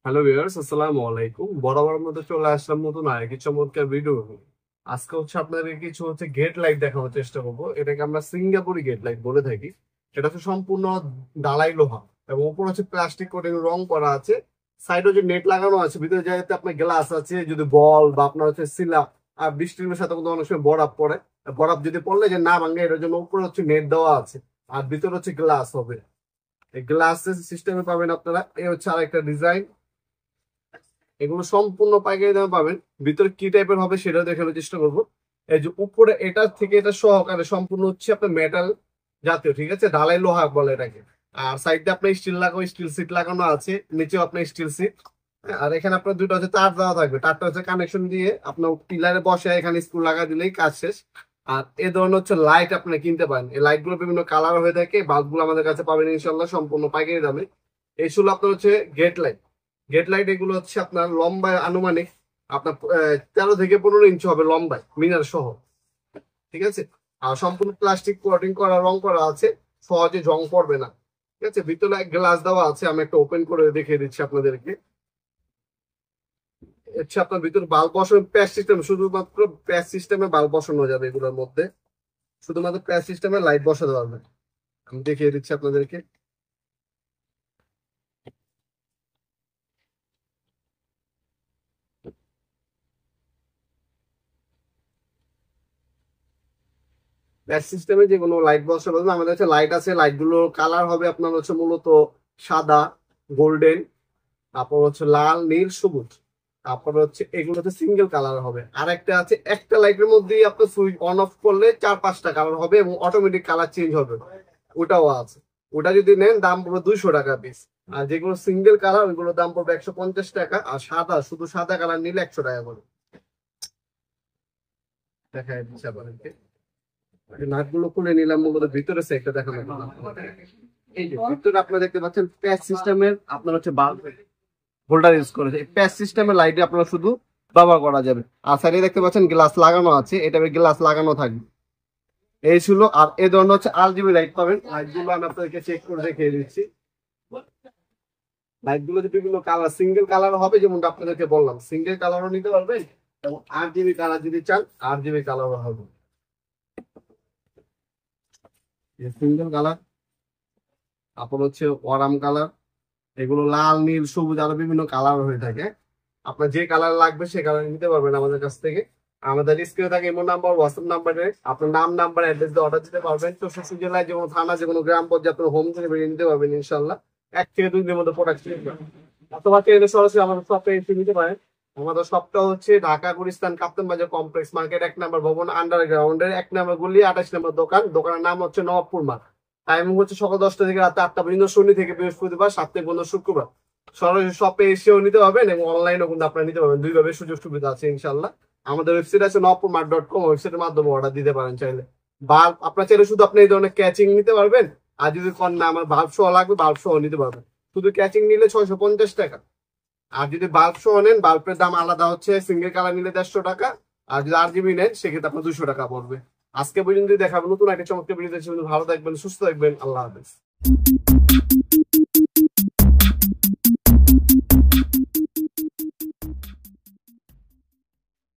Hello viewers, আসসালামু আলাইকুম। বরাবরের মধ্যে চলে আসলাম নতুন আরেকটি চমৎকার ভিডিও নিয়ে। আজকে আপনাদের কিছু গেট লাইট দেখানোর চেষ্টা করবো। এটাকে আমরা সিঙ্গাপুরি গেট লাইট বলে থাকি। এটা হচ্ছে সম্পূর্ণ ঢালাই লোহা এবং উপর হচ্ছে প্লাস্টিক কোটিং রং করা আছে। সাইডে যে নেট লাগানো আছে, ভিতরে যাতে আপনার গ্লাস আছে, যদি বল বা আপনার হচ্ছে সিলা আর বৃষ্টির সাথে কিন্তু অনেক সময় বরফ পড়ে, বরফ যদি পড়লে যে না ভাঙে এটার জন্য উপরে হচ্ছে নেট দেওয়া আছে। আর ভিতরে হচ্ছে গ্লাস হবে। এই গ্লাসের সিস্টেমে পাবেন আপনারা। এই হচ্ছে আরেকটা ডিজাইন। এগুলো সম্পূর্ণ পাইকারি দামে পাবেন। ভিতরে কি টাইপের হবে সেটা দেখানোর চেষ্টা করবো। এই যে উপরে এটা থেকে এটা সহকারে সম্পূর্ণ হচ্ছে আপনার মেটাল জাতীয়, ঠিক আছে, ঢালাই লোহা বলে এটাকে। আর সাইডে আপনার স্টিল লাগানো, স্টিল সিট লাগানো আছে, নিচেও আপনার স্টিল সিট। আর এখানে আপনার দুটো হচ্ছে তার দেওয়া থাকবে। তারটা হচ্ছে কানেকশন দিয়ে আপনার পিলারে বসে এখানে স্ক্রু লাগা দিলেই কাজ শেষ। আর এ ধরনের হচ্ছে লাইট আপনি কিনতে পারেন। এই লাইট গুলো বিভিন্ন কালার হয়ে থাকে। বাল্ব গুলো আমাদের কাছে পাবেন ইনশাল্লাহ সম্পূর্ণ পাইকারি দামে। এই ছিল আপনার হচ্ছে গেট লাইট। গেট লাইট এগুলো হচ্ছে আপনার লম্বায় আনুমানিক আপনার 13 থেকে 15 ইঞ্চি হবে লম্বায়, মিনার সহ, ঠিক আছে। আর সম্পূর্ণ প্লাস্টিক কোটিং করা, রং করা আছে, সহজে জং পড়বে না, ঠিক আছে। ভিতরে গ্লাস দেওয়া আছে, আমি একটা ওপেন করে দেখিয়ে দিচ্ছি আপনাদেরকে। হচ্ছে আপনার ভিতরে বাল্ব বসানো প্যাচ সিস্টেম, শুধুমাত্র প্যাচ সিস্টেমে বাল্ব বসানো যাবে এগুলোর মধ্যে। শুধুমাত্র প্যাচ সিস্টেমে লাইট বসাতে পারবেন। আমি দেখিয়ে দিচ্ছি আপনাদেরকে। ব্যাট সিস্টেমে যে কোনো লাইট বসাতে পারবেন। আমাদের কাছে লাইট আছে। লাইট গুলোর কালার হবে আপনার হচ্ছে মূলত সাদা, গোল্ডেন, তারপর হচ্ছে লাল, নীল, সবুজ। তারপর হচ্ছে এগুলো হচ্ছে সিঙ্গেল কালার হবে। আর একটা আছে, একটা লাইটের মধ্যেই আপনার সুইচ অন অফ করলে 4-5টা কালার হবে এবং অটোমেটিক কালার চেঞ্জ হবে, ওটাও আছে। ওটা যদি নেন দাম পড়বে 200 টাকা পিস। আর যেগুলো সিঙ্গেল কালার ওইগুলোর দাম পড়বে 150 টাকা। আর সাদা, শুধু সাদা কালার নিলে 100 টাকা করে। দেখা দিচ্ছে আপনাদেরকে। নাটগুলো খুলে নিলাম, মূলত ভিতরে সেটটা দেখানো হলো। এই যে ভিতরে আপনারা দেখতে পাচ্ছেন প্যাচ সিস্টেমের আপনার হচ্ছে বাল্ব হোল্ডার ইউজ করেছে। এই প্যাচ সিস্টেমের লাইটে আপনারা শুধু ব্যবহার করা যাবে। আর সাইডে দেখতে পাচ্ছেন গ্লাস লাগানো আছে, এটা গ্লাস লাগানো থাকবে। এই ছিল। আর এই ধরনের হচ্ছে RGB লাইট পাবেন। লাইট গুলো আমি আপনাদেরকে চেক করে দেখিয়ে দিচ্ছি। লাইট গুলো যে বিভিন্ন কালার, সিঙ্গেল কালার হবে, যেমনটা আপনাদেরকে বললাম, সিঙ্গেল কালারও নিতে পারবেন এবং RGB কালার যদি চান RGB কালারও হবে। সিঙ্গেল কালার, তারপর হচ্ছে অরাম কালার, এগুলো লাল, নীল, সবুজ আরো বিভিন্ন কালার হয়ে থাকে। আপনার যে কালার লাগবে সে কালার নিতে পারবেন আমাদের কাছ থেকে। আমাদের স্ক্রিনে থাকে ইমো নাম্বার, হোয়াটসঅ্যাপ নাম্বারে আপনার নাম, নাম্বার, অ্যাড্রেস দিয়ে অর্ডার দিতে পারবেন। 64 জেলায় যে কোনো থানা, যে কোনো গ্রাম পর্যায়ে আপনার হোম ডেলিভারি নিতে পারবেন ইনশাল্লাহ। 1 থেকে 2 দিনের মধ্যে প্রোডাক্ট পেয়ে যাবেন। অথবা চাইলে সরাসরি আমাদের শপে এসে নিতে পারেন। আমাদের শপটা হচ্ছে ঢাকা গুলিস্তান কাপ্তান বাজার কমপ্লেক্স মার্কেট, 1 নম্বর ভবন, আন্ডারগ্রাউন্ডের 1 নম্বর গলি, 28 নম্বর দোকান। দোকানের নাম হচ্ছে নবাবপুর মার্ট। টাইমিং হচ্ছে সকাল 10টা থেকে রাত 8টা পর্যন্ত, শনি থেকে বৃহস্পতিবার, সপ্তাহে কোনো শুক্রবার। সরাসরি শপে এসেও নিতে পারবেন এবং অনলাইনেও কিন্তু আপনারা নিতে পারবেন। দুইভাবে সুযোগ সুবিধা আছে ইনশাল্লাহ। আমাদের ওয়েবসাইট আছে নবপুরমার্ট.com, ওয়েবসাইটের মাধ্যমে অর্ডার দিতে পারেন চাইলে। বাল্ব আপনার চাইলে শুধু আপনি এই ধরনের ক্যাচিং নিতে পারবেন। আর যদি কোন না আমার বাল্ব সহ লাগবে, বাল্ব সহ নিতে পারবেন। শুধু ক্যাচিং নিলে 650 টাকা। আর যদি বাল্ব সহ নেন, বাল্বের দাম আলাদা হচ্ছে। সিঙ্গেল কালার নিলে 150 টাকা। আর যদি RGB নেন সেক্ষেত্রে আপনার 200 টাকা পড়বে। আজকে পর্যন্ত দেখাবো নতুন একটা চমৎকার ভিডিও। ভালো থাকবেন, সুস্থ থাকবেন, আল্লাহ হাফেজ।